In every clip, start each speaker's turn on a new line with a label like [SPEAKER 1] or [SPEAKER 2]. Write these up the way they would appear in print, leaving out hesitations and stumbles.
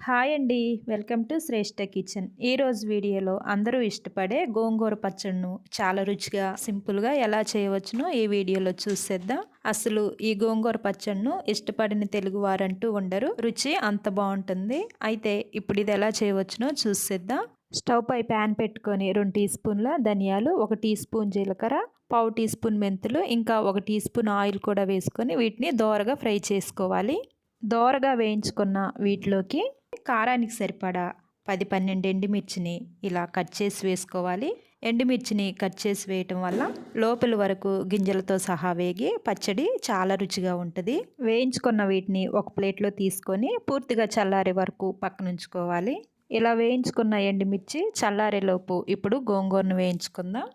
[SPEAKER 1] Hi అండి. Welcome to Shreshta kitchen. ఈరోజు వీడియోలో అందరూ ఇష్టపడే గోంగూర పచ్చడిను చాలా రుచిగా సింపుల్గా ఎలా చేయవచ్చునో ఈ వీడియోలో చూసేద్దాం. అసలు ఈ గోంగూర పచ్చడిను ఇష్టపడిన తెలుగు వారంటూ ఉండరు. రుచి అంత బాగుంటుంది. అయితే ఇప్పుడు ఇది ఎలా చేయవచ్చునో చూసేద్దాం. స్టవ్ పై ప్యాన్ పెట్టుకొని 2 టీ స్పూన్ల ధనియాలు, 1 టీ స్పూన్ జీలకర్ర, పావు టీ స్పూన్ మెంతులు, ఇంకా 1 టీ స్పూన్ ఆయిల్ కూడా వేసుకొని వీటిని దోరగా ఫ్రై చేసుకోవాలి. దోరగా వేయించుకున్న వీటిలోకి కారానికి సరిపడా 10-12 ఎండుమిర్చిని ఇలా కట్ చేసి వేసుకోవాలి. ఎండుమిర్చిని కట్ చేసి వేయటం వల్ల లోపల వరకు గింజలతో సహా వేగి పచ్చడి చాలా రుచిగా ఉంటుంది. వేయించుకున్న వీటిని ఒక ప్లేట్లో తీసుకొని పూర్తిగా చల్లారే వరకు పక్కన ఉంచుకోవాలి. ఇలా వేయించుకున్న ఎండుమిర్చి చల్లారేలోపు ఇప్పుడు గోంగూరను వేయించుకుందాం.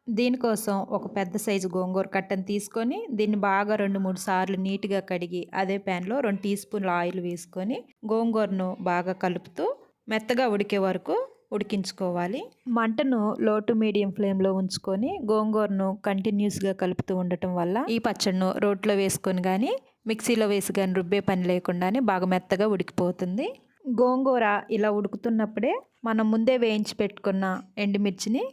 [SPEAKER 1] దీనికోసం ఒక పెద్ద సైజు గోంగూర కట్టను తీసుకొని దీన్ని బాగా 2-3 సార్లు నీట్గా కడిగి అదే ప్యాన్లో 2 టీ స్పూన్ల ఆయిల్ వేసుకొని గోంగూరను బాగా కలుపుతూ మెత్తగా ఉడికే వరకు ఉడికించుకోవాలి. మంటను లో టు మీడియం ఫ్లేమ్లో ఉంచుకొని గోంగూరను కంటిన్యూస్గా కలుపుతూ ఉండటం వల్ల ఈ పచ్చడిను రోట్లో వేసుకొని కానీ మిక్సీలో వేసి కానీ రుబ్బే పని లేకుండానే బాగా మెత్తగా ఉడికిపోతుంది. గోంగూర ఇలా ఉడుకుతున్నప్పుడే మనం ముందే వేయించి పెట్టుకున్న ఎండుమిర్చిని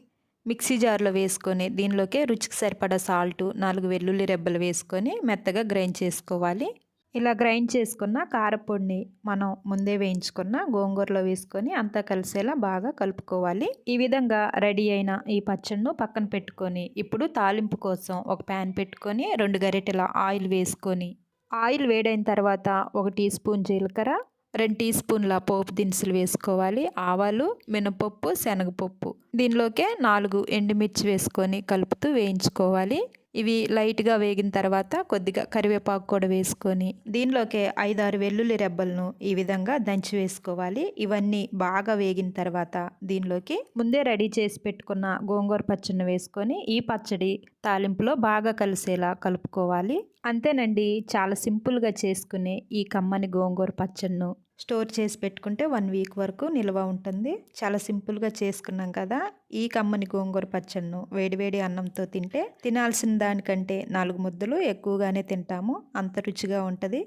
[SPEAKER 1] మిక్సీ జార్లో వేసుకొని దీనిలోకి రుచికి సరిపడా సాల్టు, 4 వెల్లుల్లి రెబ్బలు వేసుకొని మెత్తగా గ్రైండ్ చేసుకోవాలి. ఇలా గ్రైండ్ చేసుకున్న కారపొడిని మనం ముందే వేయించుకున్న గోంగూరలో వేసుకొని అంతా కలిసేలా బాగా కలుపుకోవాలి. ఈ విధంగా రెడీ అయిన ఈ పచ్చడిను పక్కన పెట్టుకొని ఇప్పుడు తాలింపు కోసం ఒక ప్యాన్ పెట్టుకొని 2 గరిటెల ఆయిల్ వేసుకొని ఆయిల్ వేడైన తర్వాత 1 టీ స్పూన్ జీలకర్ర, 2 టీ స్పూన్ల పోపు దినుసులు వేసుకోవాలి. ఆవాలు, మినపప్పు, శనగపప్పు, దీనిలోకే 4 ఎండుమిర్చి వేసుకొని కలుపుతూ వేయించుకోవాలి. ఇవి లైట్గా వేగిన తర్వాత కొద్దిగా కరివేపాకు కూడా వేసుకొని దీనిలోకే 5-6 వెల్లుల్లి రెబ్బలను ఈ విధంగా దంచి వేసుకోవాలి. ఇవన్నీ బాగా వేగిన తర్వాత దీనిలోకి ముందే రెడీ చేసి పెట్టుకున్న గోంగూర పచ్చడిని వేసుకొని ఈ పచ్చడి తాలింపులో బాగా కలిసేలా కలుపుకోవాలి. అంతేనండి, చాలా సింపుల్గా చేసుకునే ఈ కమ్మని గోంగూర పచ్చడిను స్టోర్ చేసి పెట్టుకుంటే 1 వీక్ వరకు నిల్వ ఉంటుంది. చాలా సింపుల్గా చేసుకున్నాం కదా. ఈ కమ్మని గోంగూర పచ్చడిను వేడివేడి అన్నంతో తింటే తినాల్సిన దానికంటే 4 ముద్దలు ఎక్కువగానే తింటాము. అంత రుచిగా ఉంటుంది.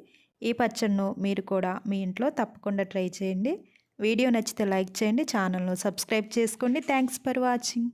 [SPEAKER 1] ఈ పచ్చడిను మీరు కూడా మీ ఇంట్లో తప్పకుండా ట్రై చేయండి. వీడియో నచ్చితే లైక్ చేయండి, ఛానల్ను సబ్స్క్రైబ్ చేసుకోండి. Thanks for watching.